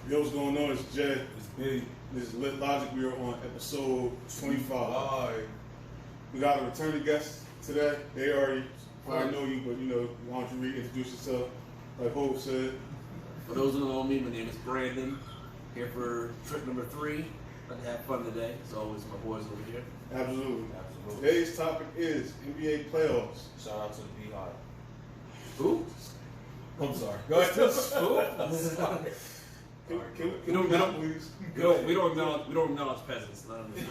Yo, what's going on? It's Jay. It's big. This is Lit Logic. We are on episode 25. Alright. We got a returning guest today. They already probably know you, but why don't you reintroduce yourself? Like Hope said. For those who don't know me, my name is Brandon. Here for trip number 3. About to have fun today. As always, my boys over here. Absolutely. Today's topic is NBA playoffs. Shout out to the Beehive. Who? I'm sorry. Go ahead. Who? Can We don't- we we not, don't- please? We don't acknowledge peasants. Not on this show.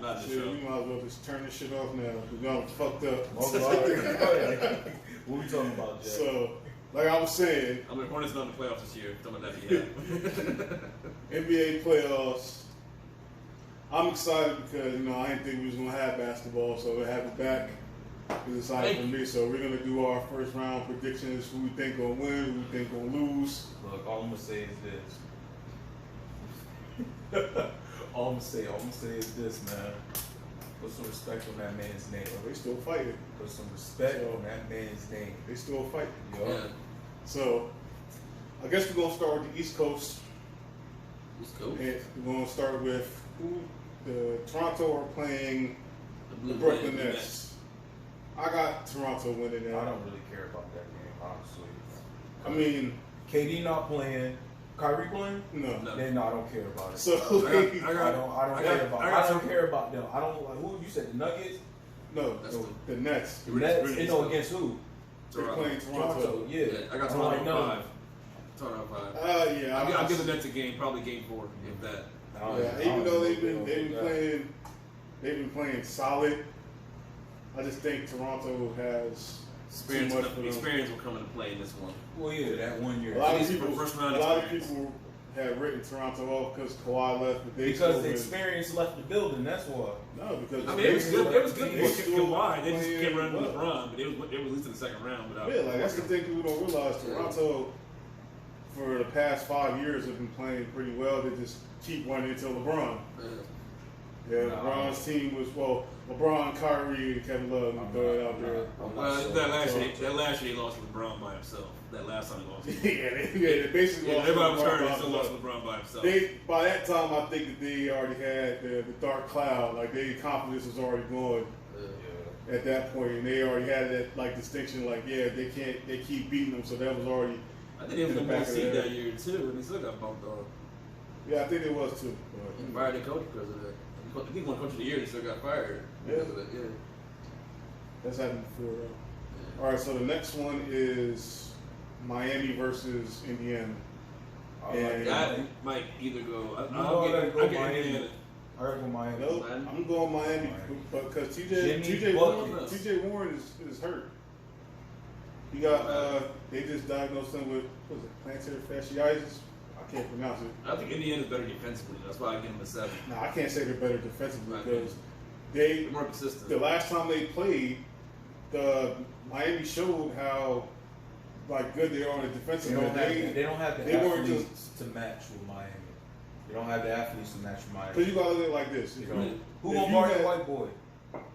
Not Shit, this show. we might as well just turn this shit off now. We're going fucked up. What we talking about, Jay? So, like I was saying, I mean, Hornets not in the playoffs this year. Talking about that, yeah. NBA playoffs. I'm excited because I didn't think we was gonna have basketball, so to have it back is exciting for me. So we're gonna do our first round predictions: who we think gonna win, who we think gonna lose. Look, all I'm gonna say is this. all I'm gonna say is this, man. Put some respect on that man's name. They still fighting. Put some respect on that man's name. They still fighting. Yo. Yeah. So I guess we're gonna start with the East Coast, It's cool. and we're gonna start with who the Toronto are playing The the Blue Brooklyn Jays. Nets. I got Toronto winning that. I don't really care about that game, honestly. I mean, KD not playing. Kyrie playing? no. No. Then no, I don't care about it. So I got- I don't some- care about them. I don't like who you said the Nuggets. no, That's the Nets. The Nets. Grizzlies, You know though. against who? They're Toronto. playing Toronto. Toronto. Yeah. I got I'm Toronto like, no. 5. Toronto 5. Yeah, I'll give the Nets a game, probably game 4, if that. Yeah, even though they've been playing solid. I just think Toronto has Experience, too much for them. experience will come into play in this one. Well, yeah, that 1 year. A lot of least people, for first round a lot of experience. people have written Toronto off because Kawhi left, but they Because still the been- experience left the building. That's why. No, because I mean, it was good. It was good They for still Kawhi. They just playing kept running with well. LeBron, but it was at least in the second round without. Yeah, like that's the thing people don't realize. Toronto, for the past 5 years, have been playing pretty well. They just keep running into LeBron. Yeah, No. LeBron's team was LeBron, Kyrie, and Kevin Love. I'm Throw it out there. Well, that last year he lost to LeBron by himself. That last time he lost. Yeah, they basically Yeah, lost. everybody to was hurt. LeBron He still by lost himself. LeBron by himself. By that time, I think that they already had the dark cloud. Like their confidence was already gone at that point, and they already had that distinction. They keep beating them, so that was already. I think they was in the the back best of seed their that year too, and he still got bumped off. Yeah, I think it was too. And fired the coach because of that. I think he won coach of the year, and he still got fired because of that. Yeah. That's happened before. All right, so the next one is Miami versus Indiana. And That might either go. I'll get Miami. Indiana. I gotta go Miami. Nope, I'm going Miami because Jimmy TJ Warren is hurt. He got they just diagnosed him with plantar fasciitis. I can't pronounce it. I think Indiana's better defensively. That's why I give him a 7. No, I can't say they're better defensively Right. because They're more consistent. the last time they played, the Miami showed how good they are on the defensive They don't end. have, they don't have the they weren't athletes to match with Miami. They don't have the athletes to match with Miami. Because you gotta look at it like this. You know, who if gonna you guard had- the white boy?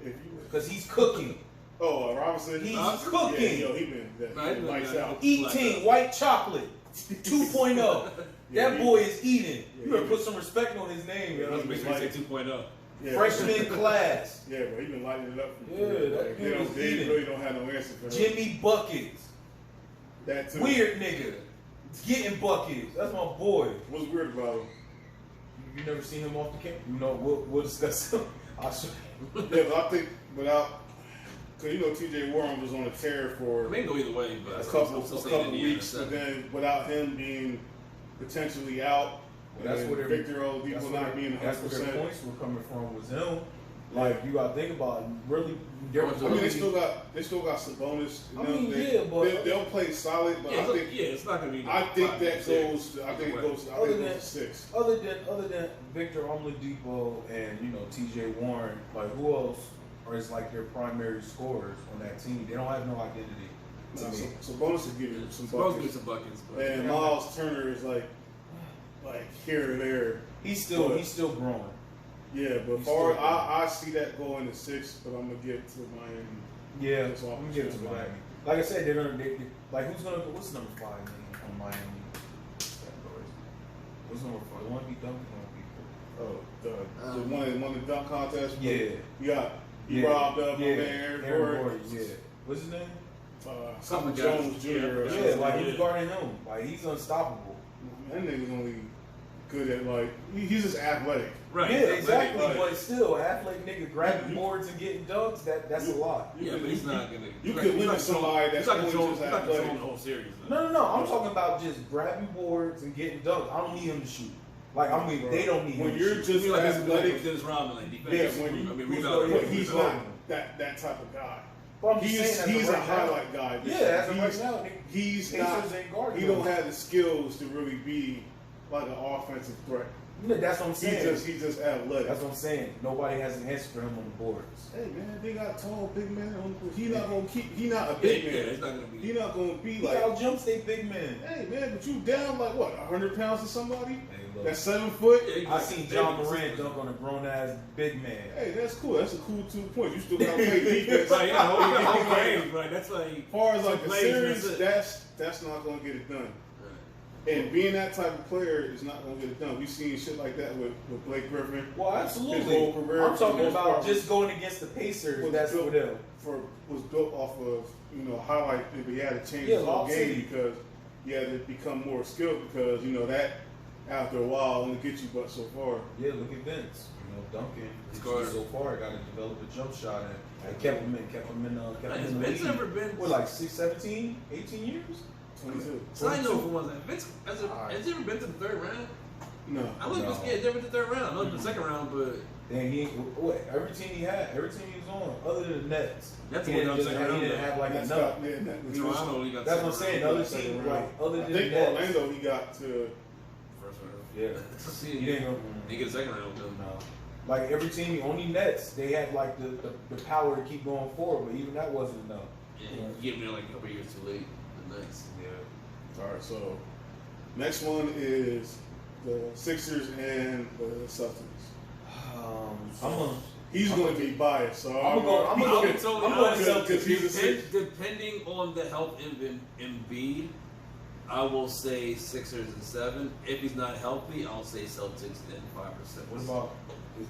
If you Because he's cooking. Robinson, He's Yeah, cooking. yo, he been Right, he been lights that. out. Eating white chocolate 2.0. Yeah, That he- boy is eating. Yeah, You better he- put some respect on his name, Yeah, That man. was basically say 2.0. Yeah, Freshman class. Yeah, but he been lighting it up. Yeah, that they, dude is they eating. really don't have no answer for him. Jimmy Buckets. That too. Weird nigga. Getting buckets. That's my boy. What's weird about him? You never seen him off the camp? You know, we'll discuss him. I'll show you. Yeah, but I think because TJ Warren was on a tear for It may go either way, but a I'm couple saying Indiana weeks, but 7. then without him being potentially out, That's and where Victor Oladipo not being That's where their 100%. points were coming from was him. Like you gotta think about it. Really, I mean, they still got Sabonis. I mean, yeah, but they'll play solid. But I think it's not gonna be. I think that goes. I think it goes to 6. Other than Victor Oladipo and T.J. Warren, like who else is like their primary scorers on that team? They don't have no identity. Sabonis will give you some buckets. But And Miles Turner is like here or there. He's still growing. Yeah, but I see that going to 6, but I'm gonna give it to Miami. Yeah, I'm gonna give it to Miami. Like I said, who's gonna go? What's number 5 on Miami? What's number 5? The one beat Duncan on people. Oh, the one that won the dunk contest. Yeah, you robbed up my man Aaron Gordon. Yeah, what's his name? Something Jones Jr. Yeah, like he was guarding him. Like he's unstoppable. That nigga's only good at he's just athletic. Right. Yeah, exactly. Like, but still, athletic nigga grabbing boards and getting dunks, that's a lot. Yeah, but he's not gonna. You could limit somebody that's only just athletic. the whole series. No. I'm talking about just grabbing boards and getting dunked. I don't need him to shoot. They don't need him. When you're just athletic, Dennis Rodman, he's not that type of guy. Well, He's a highlight guy. Yeah, as of right now, he's not. He don't have the skills to really be like an offensive threat. No, that's what I'm saying. He's just athletic. That's what I'm saying. Nobody has an answer for him on the boards. Hey man, they got tall big men. He's not gonna keep. He's not a big man. It's not gonna be. He's not gonna be He like. got jump state big men. Hey man, but you down like what? 100 pounds to somebody? Hey, look, That's 7 foot. I seen John Morant dunk on a grown ass big man. Hey, that's cool. That's a cool 2 points. You still gotta play defense. Right, whole games, right? That's like. As far as like the plays, series, that's not gonna get it done. And being that type of player is not going to get it done. We've seen shit like that with Blake Griffin. Well, absolutely. His whole career, I'm talking about just going against the Pacers. That's for them. Was built off of highlight. But he had to change his whole game because he had to become more skilled because that after a while only gets you but so far. Yeah, look at Vince. Duncan. So far, got to develop a jump shot and kept him in Has Vince ever been? What, like 17 years? 22. So I know for one thing. Vince has he ever been to the 3rd round? No. I was never been to the 3rd round. I know the 2nd round, but every team he was on, other than the Nets. That's he didn't have like enough. Toronto, he got. That's what I'm saying. The other team, other than I think Nets, Orlando, he got to first round. Yeah. He didn't go. He get 2nd round though. No. Like every team, only Nets, they had like the power to keep going forward, but even that wasn't enough. Yeah, you get me like a couple years too late. The Nets. Yeah. All right, so next one is the Sixers and the Celtics. He's going to be biased, so I'm going to Celtics. Depending on the health of Embiid, I will say Sixers and 7. If he's not healthy, I'll say Celtics and 5%. What about?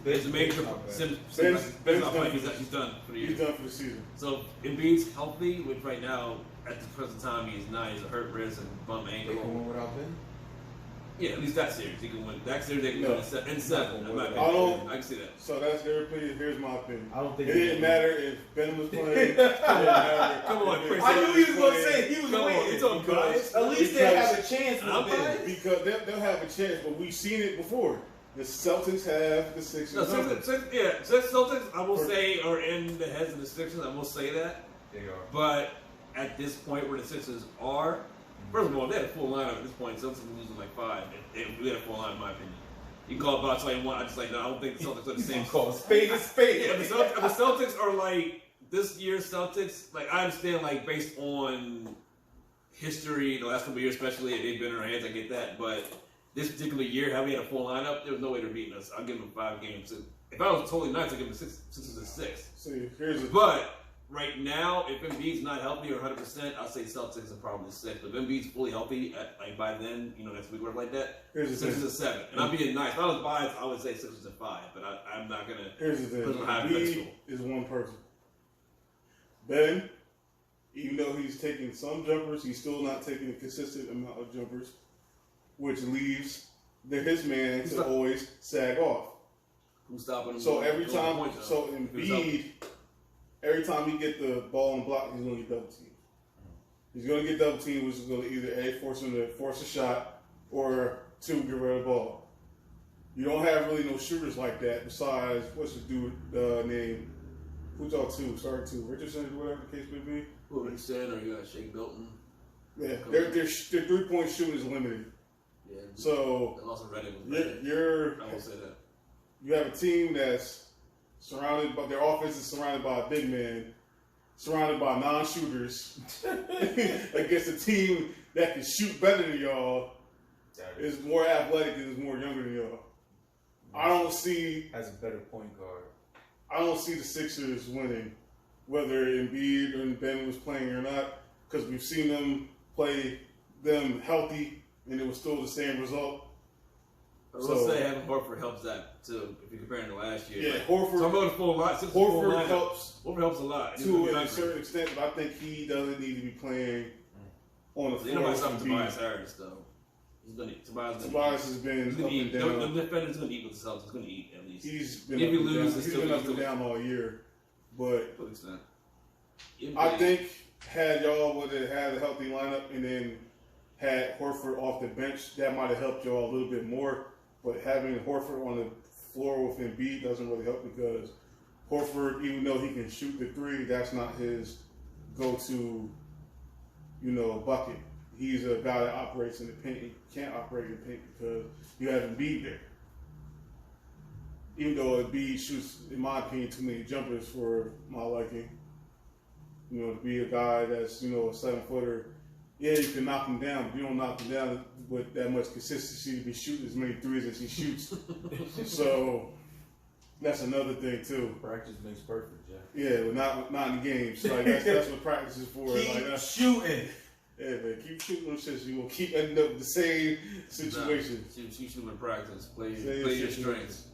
It's a major. He's done for the year. He's done for the season. So Embiid's healthy, which right now at the present time he's not. He's a hurt wrist and bum ankle. They can win without Ben? Yeah, at least that series he can win. That series they can win in 7. I can see that. So that's their opinion. Here's my opinion. I don't think it didn't matter if Ben was playing. Come on, Chris. I knew he was going to say he was winning. It's on bias. At least they have a chance with Ben. Because they'll have a chance, but we've seen it before. The Celtics have the Sixers. No, Celtics, I will say, are in the heads of the Sixers. I will say that. They are. But at this point where the Sixers are, first of all, they had a full lineup at this point. Celtics are losing like 5. We had a full lineup, in my opinion. You can call it about all you want. I just no, I don't think the Celtics are the same. Call spade is spade. Yeah, the Celtics are like this year's Celtics. Like I understand, like based on history, the last couple of years, especially, they've been in our hands. I get that, but this particular year, how we had a full lineup, there was no way they're beating us. I'll give them 5 games. If I was totally nice, I'd give them 6 and 6. See, but right now, if Embiid's not healthy or 100%, I'll say Celtics are probably 6. But if Embiid's fully healthy, by then, next week, whatever like that, 6 and 7. And I'm being nice. If I was biased, I would say 6 and 5. But I'm not going to put them high Embiid is one person. Ben, even though he's taking some jumpers, he's still not taking a consistent amount of jumpers, which leaves his man to always sag off. Who's stopping him? So every time, Embiid, every time he get the ball and block, he's going to get double teamed. He's going to get double teamed, which is going to either A, force him to force a shot, or 2, get rid of the ball. You don't have really no shooters like that besides, what's the dude name? Who's y'all two? Sorry, two. Richardson or whatever the case may be. Richardson, or you got Shake Milton. Yeah, their 3-point shooting is limited. Yeah. So They lost Reddick. you're I will say that. you have a team that's surrounded by their offense is surrounded by a big man, surrounded by non-shooters, against a team that can shoot better than y'all, is more athletic and is more younger than y'all. I don't see Has a better point guard. I don't see the Sixers winning, whether Embiid or Ben was playing or not, because we've seen them play them healthy and it was still the same result. I will say having Horford helps that too, if you're comparing to last year. Yeah, Like, Horford. so I'm going to full line. Horford helps Horford helps a lot. He's to gonna be a hungry. certain extent, but I think he doesn't need to be playing on the You know floor. what's up with with Tobias Embiid. Harris though. Tobias has been He's up gonna and eat. down. The defender's gonna eat with the Celtics. He's gonna eat at least. He's been If up you and lose, down. it's He's still- been up it's and still- down all year. But To an extent. I think had y'all would have had a healthy lineup and then had Horford off the bench, that might have helped y'all a little bit more. But having Horford on the floor with Embiid doesn't really help because Horford, even though he can shoot the three, that's not his go-to, bucket. He's a guy that operates in the paint. He can't operate in the paint because you have Embiid there. Even though Embiid shoots, in my opinion, too many jumpers for my liking. To be a guy that's, a 7-footer. Yeah, you can knock him down, but you don't knock him down with that much consistency to be shooting as many threes as he shoots. So that's another thing too. Practice makes perfect, Jeff. Yeah, but not in the games. Like that's what practice is for. Keep Like that's, shooting. yeah, man, keep shooting them shits. You will keep ending up with the same situation. Shoot in practice. Play Same your situation. strengths.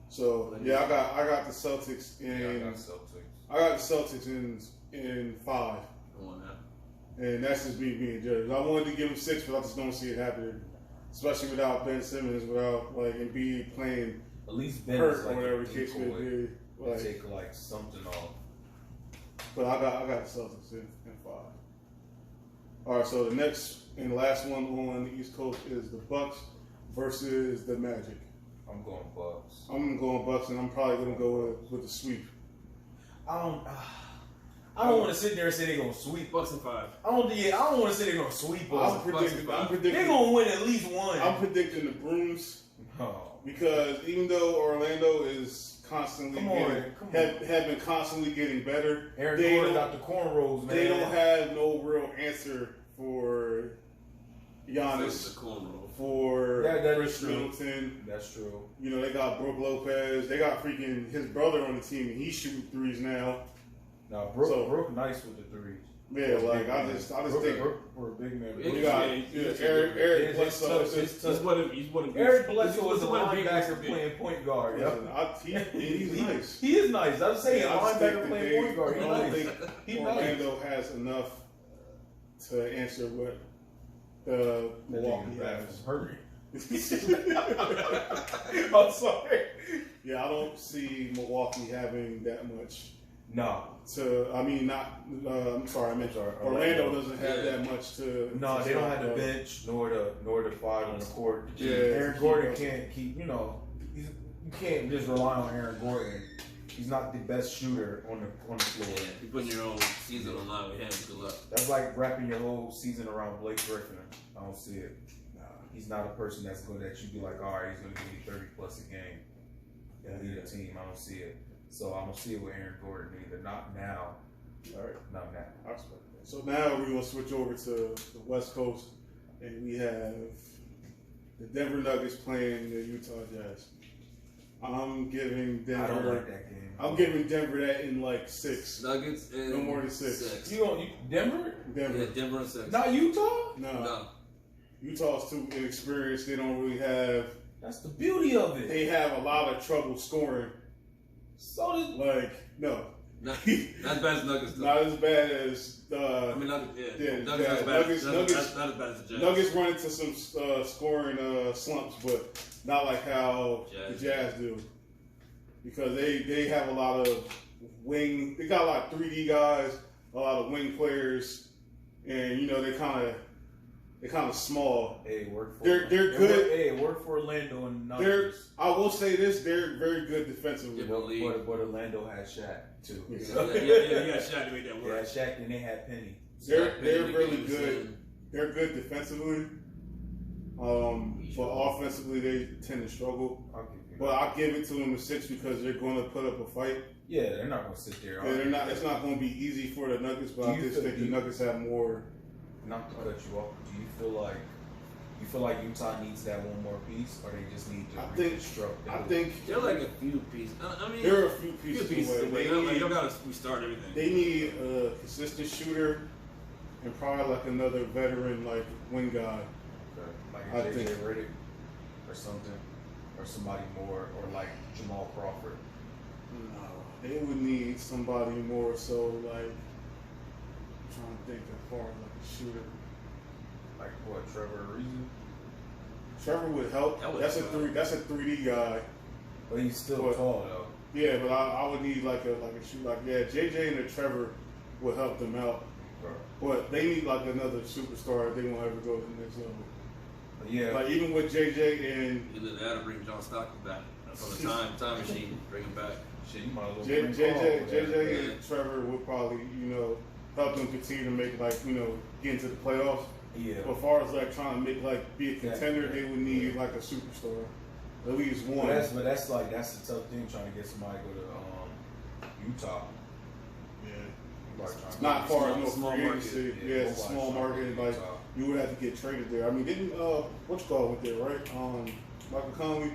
So yeah, I got the Celtics Yeah, I in. got Celtics. I got the Celtics in 5. Come on now. And that's just me being judged. I wanted to give him 6, but I just don't see it happening. Especially without Ben Simmons, without Embiid playing At least Ben hurt is or like whatever a the case may decoy. be. Like, Take like something off. but I got the Celtics in 5. All right, so the next and last one on the East Coast is the Bucks versus the Magic. I'm going Bucks. I'm going Bucks, and I'm probably going to go with the sweep. I don't want to sit there and say they're gonna sweep. Bucks and 5. I don't want to say they're gonna sweep I'm us. predicting. They're gonna win at least one. I'm predicting the Brooms Oh. because even though Orlando is constantly Come on. have been constantly getting better, Aaron they Gordon don't- got the cornrows, man. they don't have no real answer for This is Giannis, a cornrow. for That is Chris true. Middleton. That's true. They got Brook Lopez. They got freaking his brother on the team, and he's shooting threes now. Now Brooke, So- Brooke nice with the threes. Yeah, like I Big just man. think Brooke, we're a big man. Yeah, we got Eric His Bledsoe. touch, It's his just- touch. He's one of Eric Bledsoe he's is a one of the biggest linebacker to be. playing point guard. Yeah. He's nice. He is nice. I'm saying I just think linebacker that playing point guard. I He's don't nice. think He nice. Orlando has enough to answer what the Milwaukee has. Hurry. I'm sorry. Yeah, I don't see Milwaukee having that much. No. I'm sorry, I meant Orlando doesn't have that much to. No, to they don't stop, have the bench nor the 5 on the court. Yeah, Aaron Gordon can't keep. You can't just rely on Aaron Gordon. He's not the best shooter on the floor. Yeah, if you're putting your own season on line with him, good luck. That's like wrapping your whole season around Blake Griffin. I don't see it. He's not a person that's going to you be like, all right, he's going to give you 30 plus a game and lead a team. I don't see it. So I don't see it with Aaron Gordon either. Not now. All right. Not now. I respect that. So now we're gonna switch over to the West Coast, and we have the Denver Nuggets playing the Utah Jazz. I'm giving Denver. I don't like that game. I'm giving Denver that in like 6. Nuggets and No more than 6. Denver? Denver. Yeah, Denver and 6. Not Utah? No. Utah's too inexperienced. They don't really have. That's the beauty of it. They have a lot of trouble scoring. So did No. Not as bad as Nuggets, though. Not as bad as I mean, Nuggets, yeah, Nuggets, yeah, not as bad Nuggets- as not as bad as the Jazz. Nuggets run into some scoring slumps, but not like how Jazz. the Jazz do. Because they have a lot of wing. They got a lot of 3D guys, a lot of wing players, and they kind of they're kind of small. Hey, it worked for They're good. It worked for Orlando and They're. numbers. I will say this: they're very good defensively. Yeah. But Orlando had Shaq too. Yeah. Yeah, Shaq to make that They had work. Shaq and they had Penny. They're Penny really Games, good. They're good defensively. But offensively they tend to struggle. I'll give you But I give it to them a 6 because they're going to put up a fight. Yeah, they're not gonna sit there. Yeah, they're not. It's not going to be easy for the Nuggets, but Do I you just feel- think do the you- Nuggets have more. Not to cut you off. Do you feel like Utah needs that one more piece, or they just need to I think- reconstruct? I think They're like a few pieces. I mean, there are a few few pieces, pieces away. away. You don't gotta restart everything. They need a consistent shooter and probably like another veteran like wing guy. like I a JJ think- Redick or something, or somebody more, or like Jamal Crawford. No, they would need somebody more so like. I'm trying to think as far as like a shooter. Like what? Trevor Ariza? Trevor would help. That would That's a help. three. That's a 3D guy. But he's still What? tall though. Yeah, but I would need like a shooter. Like JJ and the Trevor would help them out. But they need like another superstar if they won't ever go to the next level. But yeah, Like even with JJ and Either that or bring John Stockton back from the time machine. Bring him back. shit, you might as well bring JJ Paul over there. JJ and Trevor would probably help them continue to make get into the playoffs. Yeah, But as far as like trying to make be a contender, they would need like a superstar, at least one. But that's the tough thing trying to get somebody to go to Utah. Yeah. Like, trying to Not get far as no small free market. agency. Yeah, Yeah, it's a nobody's small trying to market. go to Like Utah. you would have to get traded there. I mean, didn't what's went there, right? Michael Conley.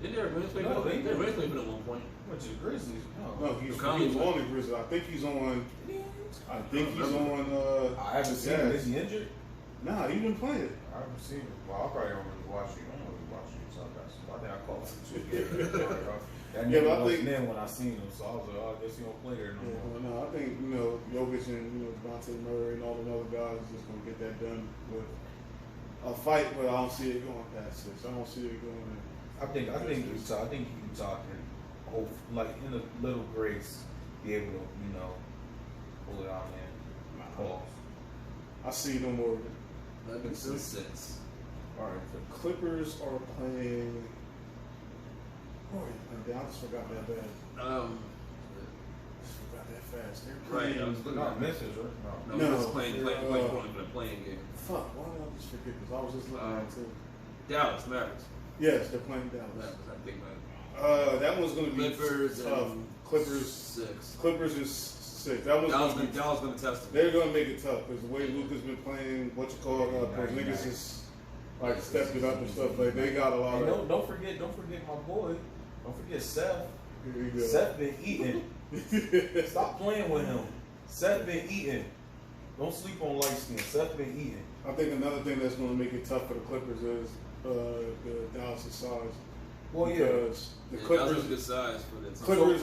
Didn't they originally No, play? they They did. originally played at one point. Went to the Grizzlies. No, he was Conley's on the Grizzlies. I think he's on. I think he's on. I haven't seen him. Is he injured? Nah, he's been playing. I haven't seen him. Well, I probably don't really watch you. I don't really watch you. So I think I called him 2 games. That Yeah, nigga but I wasn't think- in when I seen him, so I was like, oh, I guess he don't play there no Yeah, more. well, no, I think Jokic and Devontae Murray and all the other guys is just gonna get that done with a fight, but I don't see it going past 6. I don't see it going. I think Utah can hope, like in a little grace, be able to pull it out and pause. I see no more. Nuggets in 6. All right, the Clippers are playing. Oh, I just forgot that bad. Just forgot that fast. They're Right. playing. I was looking Not at Memphis, right? No, No, he's playing they're, Portland for the playing game. Fuck, why did I just forget this? I was just looking at it too. Dallas Mavericks. Yes, they're playing Dallas. Mavericks, I think about That one's gonna be Clippers tough. and Clippers. 6. Clippers is 6. That one's Dallas gonna be. gonna test them. They're gonna make it tough because the way Luka's been playing, Porzingis is like stepped it up and stuff. Like they got a lot Hey, of. don't forget my boy. Don't forget Seth. Here you go. Seth been eating. Stop playing with him. Seth been eating. Don't sleep on light skin. Seth been eating. I think another thing that's going to make it tough for the Clippers is the Dallas' size. Well, yeah. Because the Dallas Clippers, is a good size for this. Clippers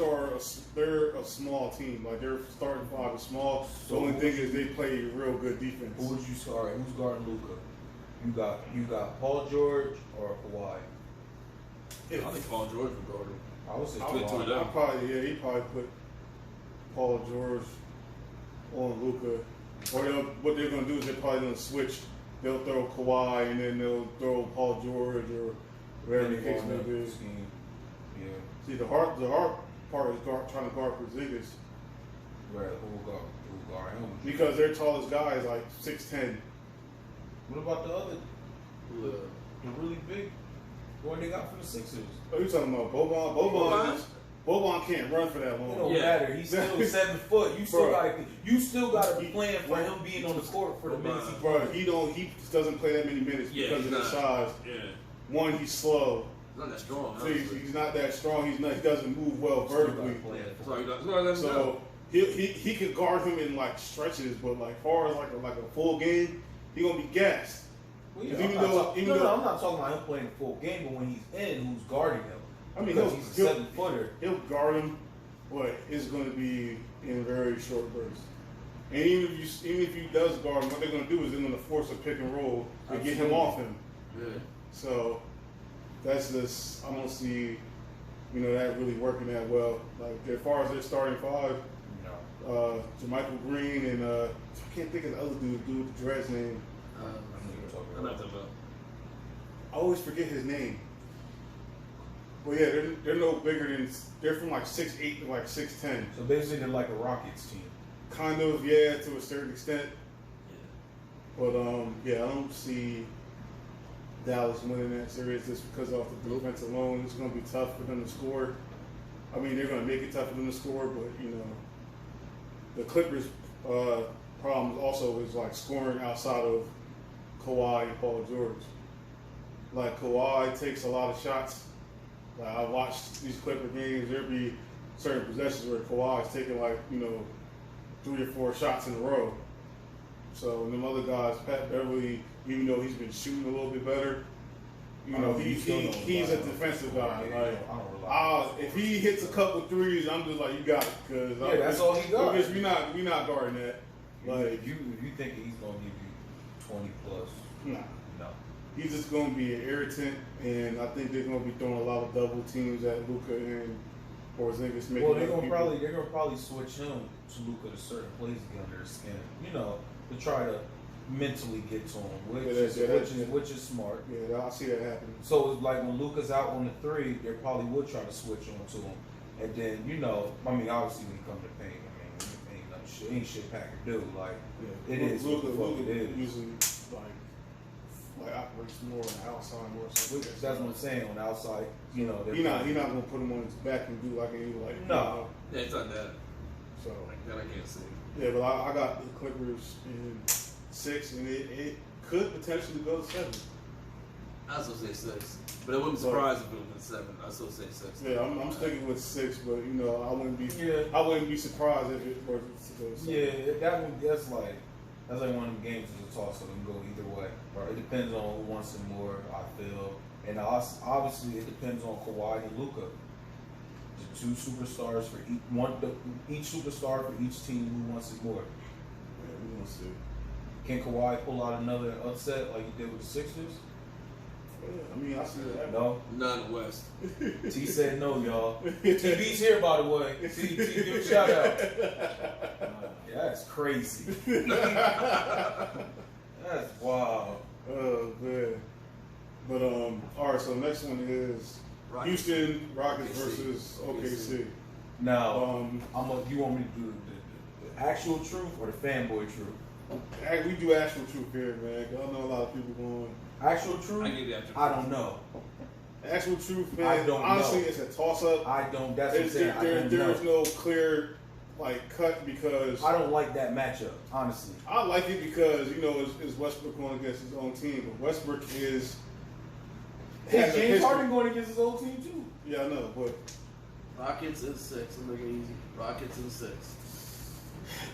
they're a small team. Like their starting five is small. The So only who thing is they play real good defense. Who would you start? Who's guarding Luka? You got Paul George or Kawhi? If- I think Paul George would guard him. I would say I Between would, two of Kawhi. them. he probably put Paul George on Luka. Or what they're going to do is they're probably going to switch. They'll throw Kawhi and then they'll throw Paul George or whatever the case may be. Scheme. Yeah. See, the hard part is trying to guard Porzingis Right. Who will guard him? because their tallest guy is like 6'10". What about the other, the really big boy they got from the Sixers? Oh, you talking about Boban? Boban can't run for that It long. don't Yeah. matter. He's still 7 foot. Bro. You still gotta be playing for him being on the court for the minutes he Bro, he doesn't play that many minutes Yeah, because he's of his not. size. Yeah. One, he's slow. He's not that strong. So he's not that strong. He doesn't move well vertically. So he could guard him in like stretches, but like far as like a full game, he gonna be gassed. Well, yeah, Even I'm though- not even though- I'm not talking about him playing the full game, but when he's in, who's guarding him? I mean, Because he's a 7-footer. He'll guard him, but it's going to be in very short bursts. And even if he does guard him, what they're going to do is they're going to force a pick and roll to get him Absolutely. off him. Yeah. So that's just I don't see that really working that well. Like as far as their starting five, No. Jermichael Green, and I can't think of the other dude with the dreads name. I'm not talking about. I always forget his name. But yeah, they're no bigger than, they're from like 6'8" to like 6'10". So basically, they're like a Rockets team. Kind of, yeah, to a certain extent. But yeah, I don't see Dallas winning that series just because off the defense alone. It's going to be tough for them to score. I mean, they're going to make it tough for them to score, but you know, the Clippers' problem also is like scoring outside of Kawhi and Paul George. Like Kawhi takes a lot of shots. Like I watched these Clipper games. There'd be certain possessions where Kawhi is taking like 3 or 4 shots in a row. So and them other guys, Pat Beverly, even though he's been shooting a little bit better, he's a defensive guy. Like if he hits a couple threes, I'm just like, you got it, because that's all he got. Because we not guarding that. Like you think he's gonna give you 20 plus? Nah. No. He's just going to be an irritant, and I think they're going to be throwing a lot of double teams at Luka and Porzingis. Well, they're gonna probably switch him to Luka to certain plays to get under his skin. To try to mentally get to him, which is smart. Yeah, I see that happening. So it's like when Luka's out on the 3, they probably would try to switch on to him, and then obviously when he comes to paint, ain't shit Packer do. Like it is. Luka it is. usually like operates more on the outside more. So that's what I'm saying. On the outside, he not gonna put him on his back and do like any like no. Yeah, it's not that. So like that I can't see. Yeah, but I got the Clippers in 6, and it could potentially go to 7. I still say 6, but it wouldn't surprise if it was 7. I still say 6. Yeah, I'm sticking with 6, but I wouldn't be surprised if it were to go 7. Yeah, that's like one of them games is a toss up and go either way. Right. It depends on who wants it more. I feel, and obviously it depends on Kawhi and Luka. The 2 superstars for each superstar for each team who wants it more. Yeah, we gonna see. Can Kawhi pull out another upset like he did with the Sixers? Yeah, I see that. No? Not in the West. T said no, y'all. TV's here, by the way. T, give a shout out. Yeah, that's crazy. That's wild. Oh, man. But, all right, so next one is Houston Rockets versus OKC. Now, you want me to do the actual truth or the fanboy truth? We do actual truth here, man. I know a lot of people going. Actual truth? I give you actual truth. I don't know. Actual truth, man. I don't honestly, know. It's a toss-up. I don't. That's what I'm saying. There's no clear cut because I don't like that matchup. Honestly, I like it because it's Westbrook going against his own team, but Westbrook is James Harden going against his old team too. Yeah, I know, but Rockets in 6. I'm making it easy. Rockets in 6.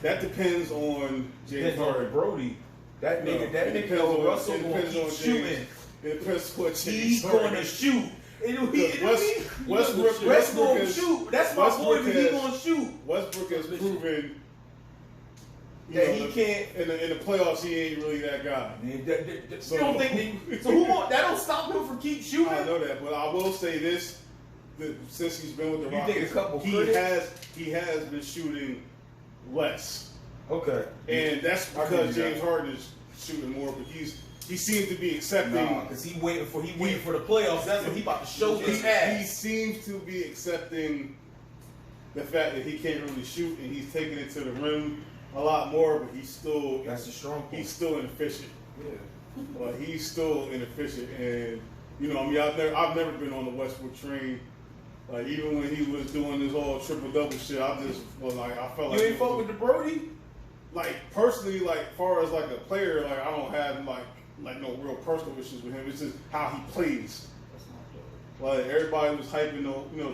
That depends on James Harden. Brody. That nigga Russell going to keep shooting. It depends on what he's going to shoot. Westbrook going to shoot. That's my boy, but he's going to shoot. Westbrook has proven that he can't. In the playoffs, he ain't really that guy. So you don't think that don't stop him from keep shooting? I know that, but I will say this: since he's been with the Rockets, think a couple he has been shooting less. Okay, and that's because James Harden is shooting more, but he seems to be accepting. Because he waiting for the playoffs. That's what he about to show his ass. He seems to be accepting the fact that he can't really shoot, and he's taking it to the rim a lot more. But he's still He's still inefficient. Yeah, but he's still inefficient, and I've never been on the Westbrook train. Like even when he was doing this all triple double shit, I just was like, I felt like you ain't fuck with the Brody. Like personally, like far as like a player, like I don't have like no real personal issues with him. It's just how he plays. Like everybody was hyping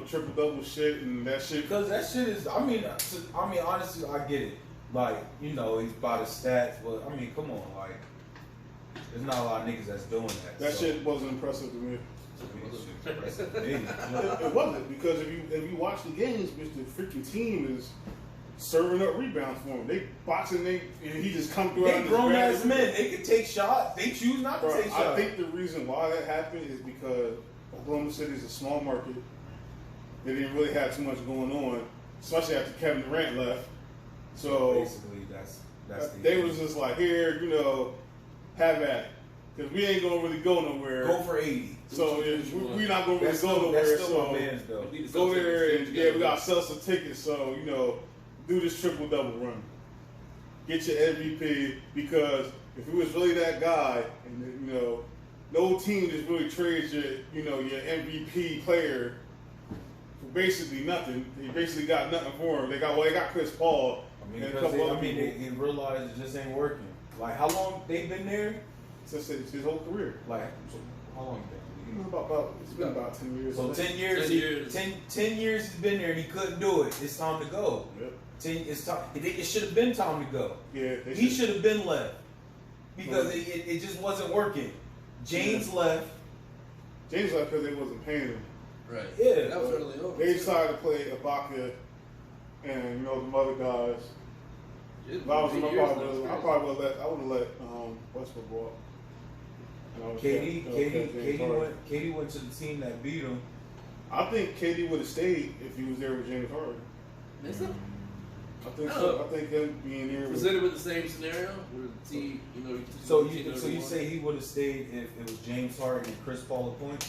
triple double shit and that shit. Because that shit is. I mean, honestly, I get it. Like he's by the stats, but I mean, come on, like there's not a lot of niggas that's doing that. That shit wasn't impressive to me. It wasn't, because if you watch the games, bitch, the freaking team is serving up rebounds for him. They boxing, and he just come through. They grown ass men. They can take shots. They choose not to take shots. I think the reason why that happened is because Oklahoma City is a small market. They didn't really have too much going on, especially after Kevin Durant left. So basically, that's they was just like, here, have at it. Because we ain't going to really go nowhere. go for 80. So we're not going to really That's go still, nowhere. that's still So my man's though. We need to go sell there tickets. and, we got to sell some tickets. So, do this triple-double run. Get your MVP, because if he was really that guy, and, no team just really trades your MVP player for basically nothing. They basically got nothing for him. They got Chris Paul. I mean, and a because couple other people. they realized it just ain't working. Like, how long they been there? Since his whole career. Like, so how long they been? It's been about 10 years. So 10 years, 10 years. 10 years he's been there and he couldn't do it. It's time to go. Yep. It's time. It should have been time to go. Yeah, He should have been left because it just wasn't working. James left. James left because they wasn't paying him. Right. Yeah. That was early on. They decided to play Ibaka and the other guys. If I was him, I probably would have let Westbrook go up. And I was KD went to the team that beat him. I think KD would have stayed if he was there with James Harden. Is it? I think so. I think him being there. Presented with the same scenario, where the team, So you say he would have stayed if it was James Harden and Chris Paul at point?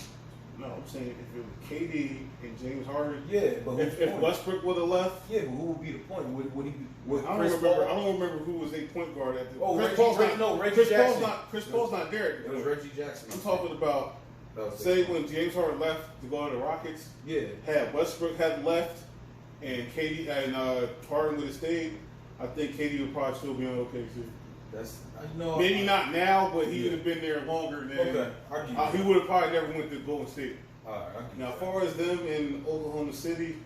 No, I'm saying if it was KD and James Harden. Yeah, but if Westbrook would have left. Yeah, but who would be the point? Would he be? Would I Chris don't remember who was a point guard at the. Oh, Chris Reggie, Paul's Reggie, not. no, Reggie Chris Jackson. Paul's not there. It was Reggie Jackson. I'm talking about. Say when James Harden left to go to the Rockets. Yeah. Had Westbrook had left, and KD and Harden would have stayed, I think KD would probably still be on OKC. That's maybe not now, but he would have been there longer than. Okay. He would have probably never went to Golden State. All right. Now, as far as them in Oklahoma City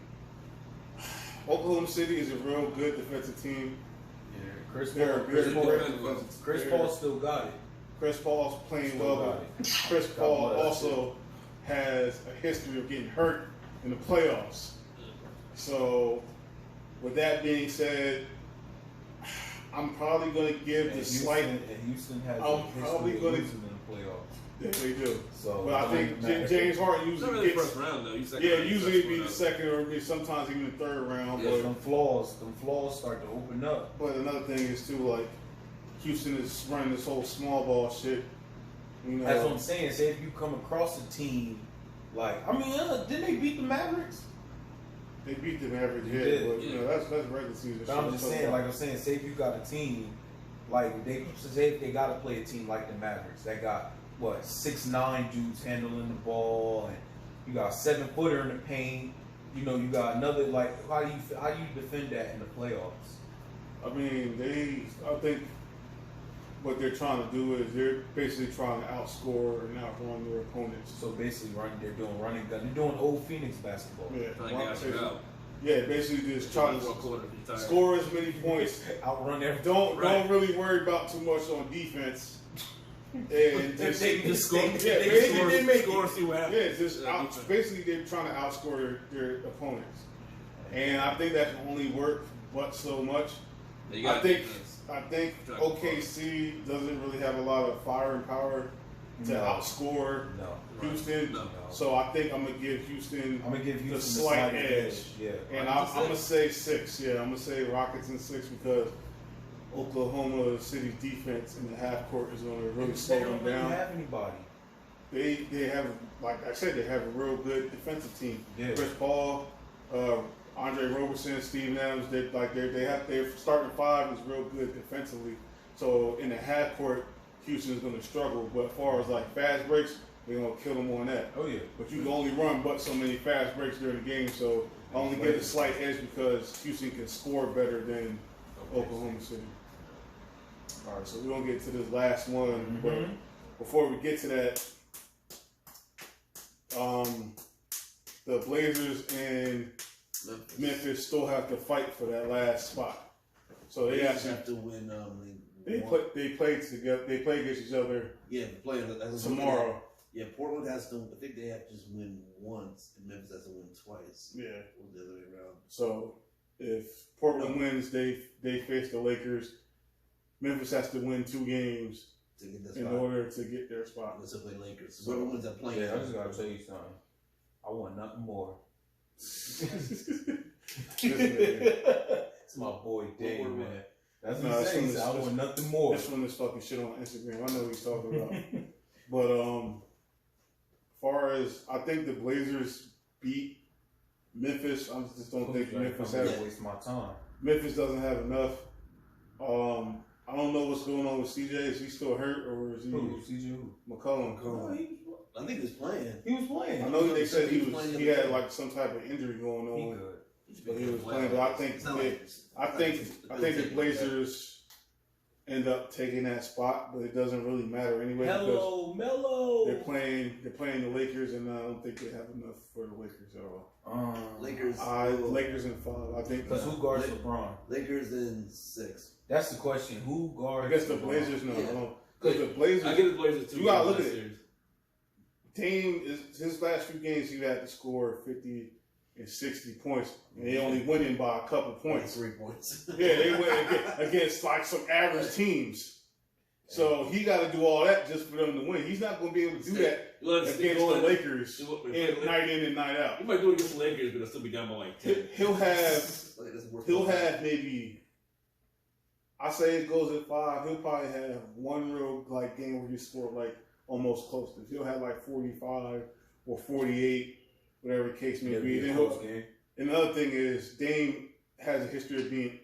is a real good defensive team. Yeah, Chris Paul still got it. Chris Paul's playing well. Chris Paul also has a history of getting hurt in the playoffs. So, with that being said, I'm probably going to give the slight. And Houston has I'm probably going to losing in the playoffs. Yeah, they do. So, but I think James Harden It's not usually really gets. first round though. Usually it'd be the second or sometimes even the third round. Yeah, but them flaws start to open up. But another thing is too, like, Houston is running this whole small ball shit. That's what I'm saying. Say if you come across a team, didn't they beat the Mavericks? They beat the Mavericks, but that's regular season. But I'm just saying, say if you got a team, say if they got to play a team like the Mavericks, that got 6'9" dudes handling the ball, and you got a 7-footer in the paint. You got another how do you defend that in the playoffs? I think what they're trying to do is they're basically trying to outscore and outrun their opponents. So basically, they're doing running gun. They're doing old Phoenix basketball. Yeah, basically just trying to score as many points. Outrun everything. Don't really worry about too much on defense. And just score. See what happens. Basically they're trying to outscore their opponents, and I think that can only work but so much. I think OKC doesn't really have a lot of firing power to outscore Houston. No. So I think I'm gonna give Houston the slight edge. Yeah, and I'm gonna say 6. Yeah, I'm gonna say Rockets in 6 because Oklahoma City's defense in the half court is going to really slow them down. They don't have anybody. They have, like I said, they have a real good defensive team. Yeah. Chris Paul, Andre Roberson, Steven Adams. Their starting 5 is real good defensively. So in the half court, Houston is going to struggle. But as far as fast breaks, they're going to kill them on that. Oh yeah. But you can only run but so many fast breaks during the game. So I only get a slight edge because Houston can score better than Oklahoma City. All right, so we're going to get to this last one. But before we get to that, the Blazers and Memphis still have to fight for that last spot. So they actually have to win. They played together. They play against each other. Yeah, play tomorrow. Yeah, Portland has to. I think they have to just win once, and Memphis has to win twice. Yeah, or the other way around. So if Portland wins, they face the Lakers. Memphis has to win 2 games to get in order to get their spot. Let's play Lakers. So the ones that play. Yeah, I just gotta tell you something. I want nothing more. It's my boy Dame, man. That's No, what it's he from says. I this- want nothing more. This one is fucking shit on Instagram. I know what he's talking about. But far as I think the Blazers beat Memphis, I just don't think Memphis has. Waste my time. Memphis doesn't have enough. I don't know what's going on with CJ. Is he still hurt or is he Who? CJ who? McCollum? No, I think he's playing. he was playing. I know they said he playing he the had game. like some type of injury going He on. good. But he was playing, but I think It's not they- like- I think the Blazers end up taking that spot, but it doesn't really matter anyway because Hello, Mello. they're playing the Lakers, and I don't think they have enough for the Lakers at all. Lakers. Lakers in 5. I think. Because who guards LeBron? Lakers in 6. That's the question. Who guards? I guess the LeBron? Blazers Yeah. Because the Blazers. I get the Blazers too. You gotta look last at it. series. Dame is his last few games. He had to score 50 and 60 points, and they only winning by a couple points. 3 points. Yeah, they went against like some average teams. So he got to do all that just for them to win. He's not going to be able to do that against the Lakers night in and night out. He might do it against the Lakers, but it'll still be down by like 10. He'll have maybe. I say it goes at 5. He'll probably have one real like game where he scored like almost close to. He'll have like 45 or 48, whatever the case may be. Then game. and the other thing is Dame has a history of being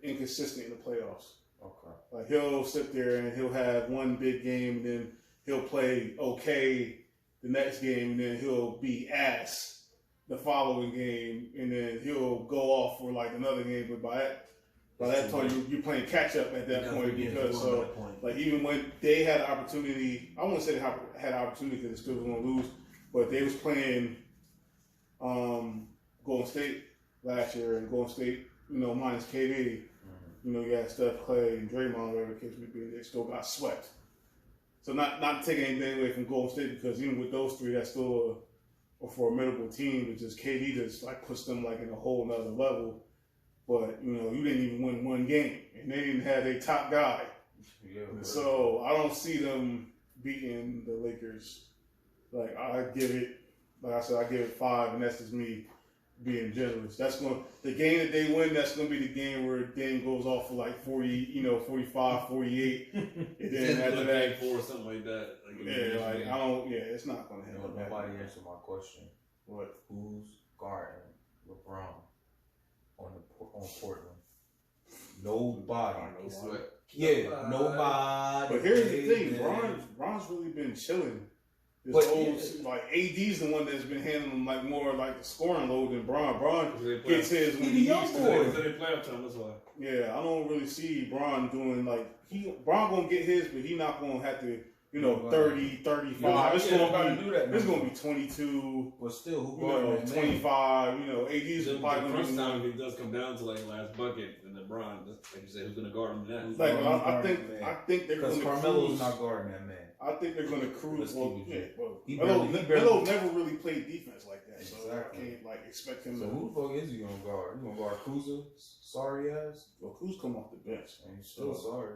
inconsistent in the playoffs. Okay. Like he'll sit there and he'll have one big game, and then he'll play okay the next game, and then he'll be ass the following game, and then he'll go off for like another game. But by that time, you're playing catch up at that point because like even when they had an opportunity, I won't say they had an opportunity because they still was going to lose, but they was playing Golden State last year, and Golden State, minus KD. You had Steph, Clay, and Draymond, whatever the case may be, they still got swept. So not taking anything away from Golden State, because even with those three, that's still a formidable team. It's just KD just like puts them like in a whole nother level. But you didn't even win one game, and they didn't have their top guy. Yeah, So I don't see them beating the Lakers. Like I give it 5, and that's just me being generous. The game that they win, that's gonna be the game where Dame goes off for like 40, 45, 48, and then after that, 4 or something like that. it's not gonna happen. Nobody answered my question. What? Who's guarding LeBron on Portland? Nobody. Yeah, nobody. But here's the thing, Bron's really been chilling. AD's the one that's been handling like more like the scoring load than Bron. Bron gets his when he needs to. They playoff time, that's why. Yeah, I don't really see Bron doing Bron gonna get his, but he not gonna have to, 30, 35. It's gonna be 22. But still, who guarding 25. AD's The probably gonna crunch be time, it does come down to like last bucket, and then Bron, like you said, who's gonna guard him then? like I think they're because gonna Carmelo's cruise. not guarding that man. I think they're gonna cruise. He Melo barely- never really played defense like that, so Exactly. I can't expect him So to. who the fuck is he gonna guard? You gonna guard Kuzma? Sorry ass. Well, Kuz come off the bench. And he's still sorry.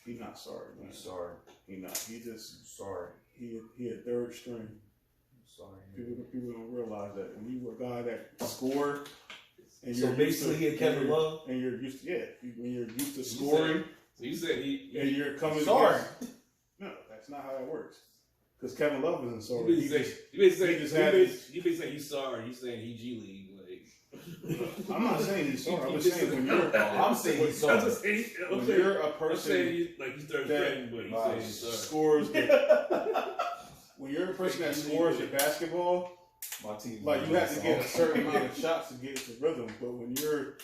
He's not sorry, man. I'm sorry. He not. He I'm just sorry. he a third string. I'm sorry. People don't realize that when you a guy that score, and So basically he a Kevin Love? and you're used to when you're used to scoring, So you said and you're coming. Sorry. against- No, that's not how that works. Because Kevin Love isn't You sorry. basically just say had he's sorry. You saying he G League. I'm not saying he's sorry. I'm just saying when you're. I'm saying he's sorry. When you're a I'm person saying he's third that string, but he's saying he's sorry. scores. When you're a person that scores your basketball, My team. like you have to get a certain amount of shots to get to rhythm. But when you're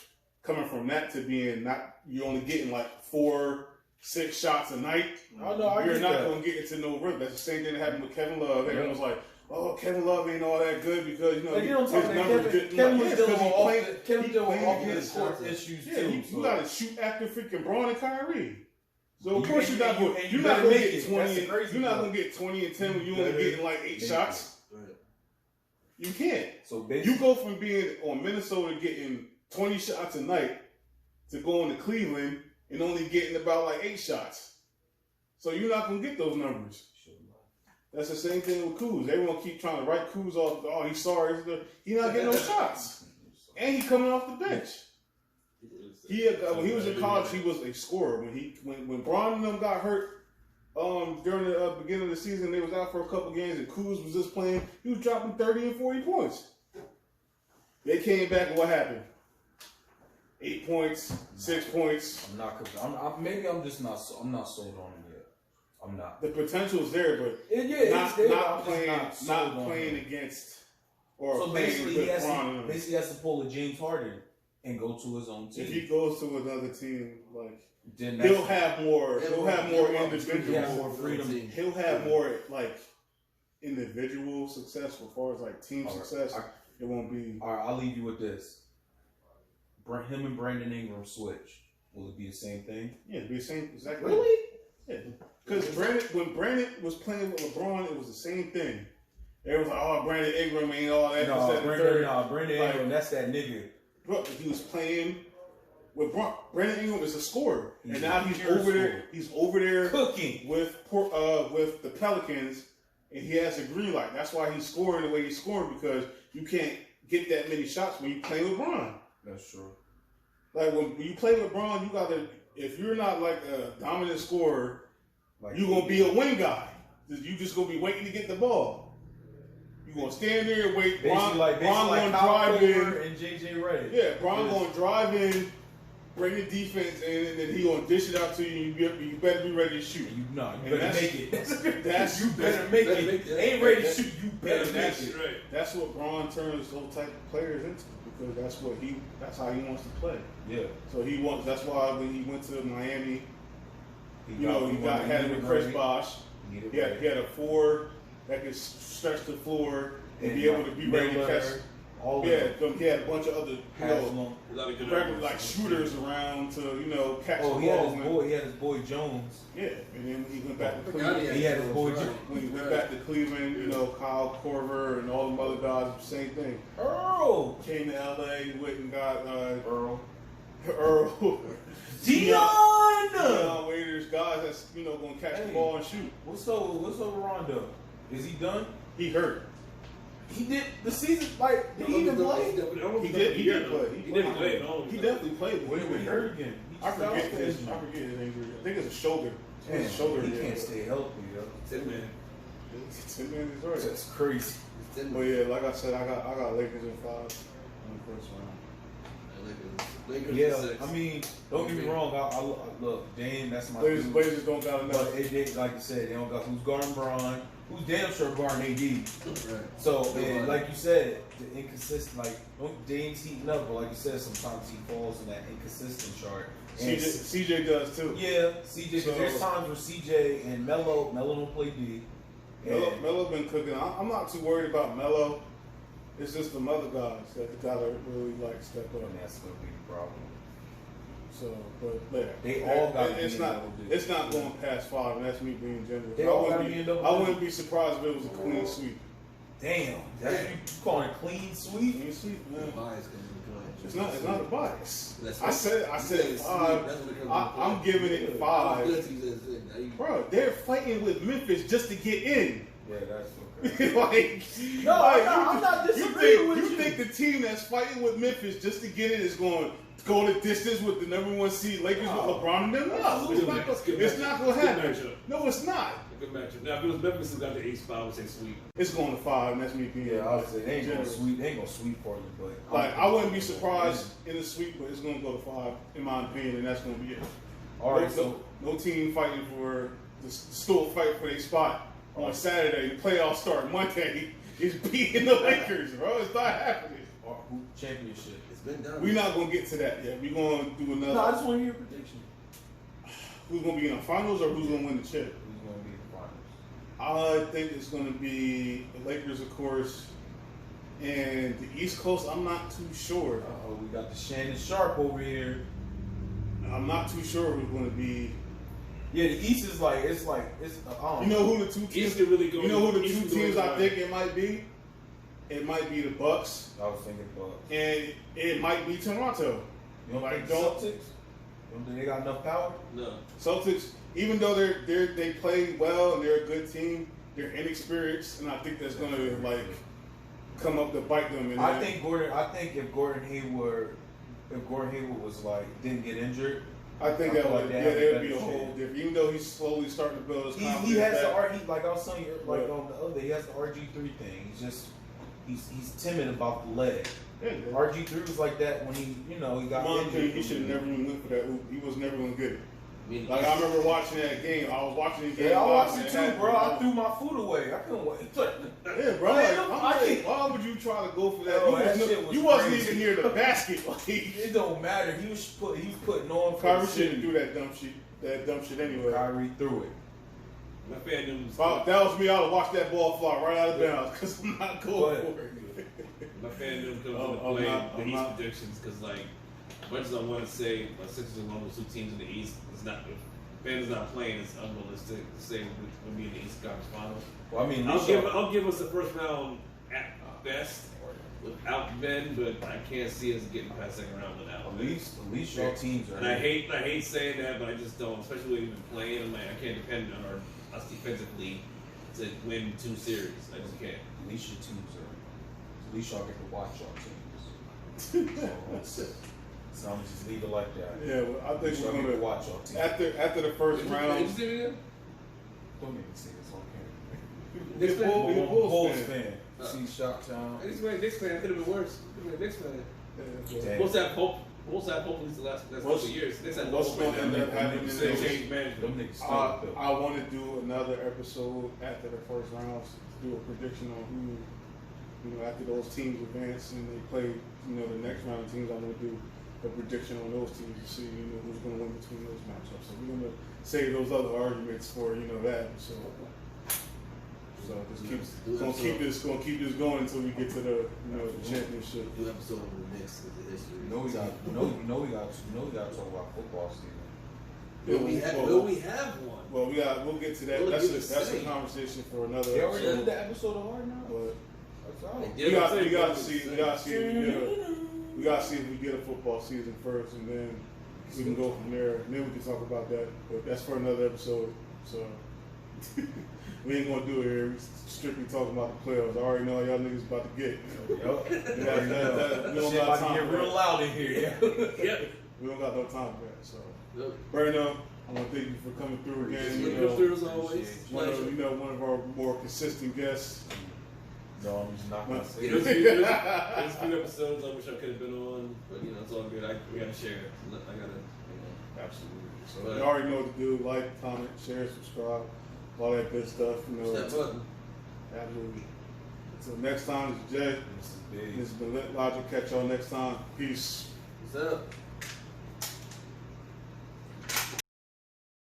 coming from that to being you're only getting like 4, 6 shots a night. I know, I you're get not that. gonna get into no rhythm. That's the same thing that happened with Kevin Love. Everyone was like, "Oh, Kevin Love ain't all that good because Like, you don't his talk about numbers Kevin. didn't." Kevin Yeah, was dealing because with Kevin dealing with playing off the against court issues Yeah, too. you gotta shoot after freaking Braun and Kyrie. So of You- course and you're not you- going. and you You're not better going to make get it. 20. That's the crazy You're not part. going to get 20 and 10 when you only Better getting like 8 make shots. You can't. So basically, You go from being on Minnesota getting 20 shots a night to going to Cleveland and only getting about like 8 shots. So you're not going to get those numbers. That's the same thing with Kuz. Everyone keep trying to write Kuz off. Oh, he's sorry. He's not getting no shots, and he coming off the bench. When he was in college, he was a scorer. When Braun and them got hurt during the beginning of the season, they was out for a couple games, and Kuz was just playing. He was dropping 30 and 40 points. They came back, and what happened? 8 points, 6 points. I'm not. Maybe I'm just not. I'm not sold on him yet. I'm not. The potential's there, but it's there. not playing against or so playing basically, with Braun. he has to pull a James Harden and go to his own team. If he goes to another team, like then he'll have more. He'll have more individual. He'll have more freedom. He'll have more like individual success as far as like team success. It won't be. All right, I'll leave you with this. Him and Brandon Ingram switch. Will it be the same thing? Yeah, it'd be the same. Exactly. Really? Yeah. Because when Brandon was playing with LeBron, it was the same thing. Everyone was like, "Oh, Brandon Ingram ain't all that." Brandon Ingram, that's that nigga. Bro, he was playing with Brandon Ingram is a scorer, and now he's pure over there. scorer. He's over there Cooking with the Pelicans, and he has a green light. That's why he's scoring the way he's scoring, because you can't get that many shots when you play with Bron. That's true. Like when you play with Bron, you gotta. If you're not like a dominant scorer, Like you're gonna be a wing guy. You just gonna be waiting to get the ball. You're gonna stand there and wait. Bron gonna drive in and JJ Redick. Yeah, Bron gonna drive in, bring the defense in, and then he gonna dish it out to you. You better be ready to shoot. You better make it. That's you better make it. Ain't ready to shoot. You better make it. Right. That's what Bron turns those type of players into, because that's how he wants to play. Yeah. So that's why when he went to Miami, he had had him with Chris ready. Bosh. He had a 4 that could stretch the floor and be able to be ready to catch. He had a bunch of other regular like shooters around to catch the ball. He had his boy Jones. Yeah, and then he went back to Cleveland. He had his boy Jones. When he went back to Cleveland, Kyle Korver and all them other guys, same thing. Earl Came to LA, went and got Earl. Deion Waiters, guys that's gonna catch the ball and shoot. What's up with Rondo? Is he done? He hurt. He did the season did he even play? He did play. He didn't play. No, He definitely played. When he hurt again? I forget his injury. I think it's a shoulder. Man, shoulder. he can't stay healthy, yo. 10 man. 10 man is right. That's crazy. But yeah, like I said, I got Lakers in 5 in the first round. Lakers Yeah, 6. I mean, don't get me wrong. I look, Dame, that's my Blazers, dude. Blazers don't got enough. But like you said, they don't got who's guarding Bron, who's damn sure guarding AD. Right. So, and like you said, the inconsistent, Dame's heating up, but like you said, sometimes he falls in that inconsistent chart. And CJ does too. Yeah, CJ. So, there's times where CJ and Melo don't play D. Melo been cooking. I'm not too worried about Melo. It's just the other guys that gotta really step up. And that's gonna be the problem. So, but yeah, They all got to be it's in not. double digits. It's not going past 5, and that's me being generous. They all gotta be in double I wouldn't be surprised if it was a clean sweep. Damn, that's you calling it clean sweep? Clean sweep, man. Bias comes into play. It's not a bias. That's I said That's 5. what it comes I'm giving it 5. Good. Bro, they're fighting with Memphis just to get in. Yeah, that's okay. I'm not disagreeing with you. You think the team that's fighting with Memphis just to get in is going to go the distance with the number 1 seed Lakers with LeBron and them? No, it's not going to happen. No, it's not. Good matchup. Now, if it was Memphis who got the 8 spot, I would say sweep. It's going to 5, and that's me being I would say they ain't gonna generous. sweep. They ain't gonna sweep for you, but I wouldn't be surprised in the sweep, but it's going to go to 5, in my opinion, and that's going to be it. all right. So No team fighting for still fight for their spot on Saturday. The playoffs start Monday. Is beating the Lakers, bro. It's not happening. who championship? It's been done. We're not gonna get to that yet. We're gonna do another. No, I just want to hear your prediction. Who's gonna be in the finals or who's gonna win the chip? Who's gonna be in the finals? I think it's gonna be the Lakers, of course, and the East Coast. I'm not too sure. Oh, we got the Shannon Sharp over here. I'm not too sure who's gonna be. Yeah, the East is it's You know who the two teams? East could really go. You know who the East two could go teams I far. think it might be? It might be the Bucks, I was thinking Bucks. and it might be Toronto. You don't Like, think the don't- Celtics? You don't think they got enough power? No. Celtics, even though they play well and they're a good team, they're inexperienced, and I think that's gonna come up to bite them. And I think if Gordon Hayward if Gordon Hayward was like didn't get injured. I think I that feel would, like they yeah, have a that would be a better whole chance. different. Even though he's slowly starting to build his confidence. He has back. the R. He, like I was telling you, like Right. on the other, he has the RG3 thing. He's just he's timid about the leg. Yeah, RG3 was like that when he he got Mon injured. he should have never even went for that. He was never gonna get it. I mean, Like I remember watching that game. I was watching the game. Yeah, I live watched and it too, happened. bro. I threw my food away. I couldn't wait. Yeah, bro. Man, I'm I like, can't- why would you try to go for that? Bro, You, that was shit was you wasn't crazy. even near the basket. Like, It don't matter. He was putting on for Kyrie the shouldn't city. do that dumb shit anyway. Kyrie threw it. my fandom, If that was me, I would watch that ball fly right out of bounds because I'm not going But- for it. my fandom comes Oh, into I'm play not- the I'm East not- predictions because, like, as much as I want to say my Sixers are one of those two teams in the East, it's not. If fans not playing, it's unrealistic to say we'll be in the East Conference Finals. Well, I mean, I'll give us the first round at best without Ben, but I can't see us getting past second round without at Ben. least your teams are. And I hate saying that, but I just don't. Especially when we've been playing, I'm like, I can't depend on us defensively to win 2 series. I just can't. At least your teams are. At least y'all get to watch y'all teams. So I'm just leave it like that. Yeah, well, I At think least we're y'all get to gonna watch y'all teams. after the first round. Did you see me again? Don't even say this on camera. Knicks fan? Bull- I'm you're a a Bulls Bulls fan. fan. Oh. See Shoptown. Knicks fan. Knicks fan. Could have been worse. Could have been Knicks fan. Damn. Bulls have hope. Bulls have hope at least the last couple of years. Knicks had What's hope going right to end now. up happening They is changed management. Them niggas still built. I want to do another episode after the first rounds to do a prediction on who, after those teams advance and they play, the next round of teams. I want to do a prediction on those teams to see, who's going to win between those matchups. So we're going to save those other arguments for, that. So just keep this going until we get to the, the championship. Do episode on the Knicks because the history. We know we got to talk about football, Steven. Will we have one? Well, we'll get to that. We'll That's get a to that's a say. conversation for another They already episode. did the episode of Hard Now. But That's all. Yeah, we got but to say- see if we get a football season first, and then we can go from there. And then we can talk about that. But that's for another episode. So we ain't gonna do it here. We strictly talking about the playoffs. I already know how y'all niggas about to get. Yup. We don't Shit got about to time get for real that. loud in here. Yep. We don't got no time for that. So Yep. Berno, I want to thank you for coming through again. Just look through as always. Appreciate Pleasure. One of our more consistent guests. No, I'm just not gonna say There's it. a few episodes I wish I could have been on, but it's all good. We gotta share it. I gotta, Absolutely. So But- you already know what to do. Like, comment, share, subscribe, all that good stuff. Push that button. Absolutely. Until next time, it's Jay. This is big. This has been Lit Logic. Catch y'all next time. Peace. What's up?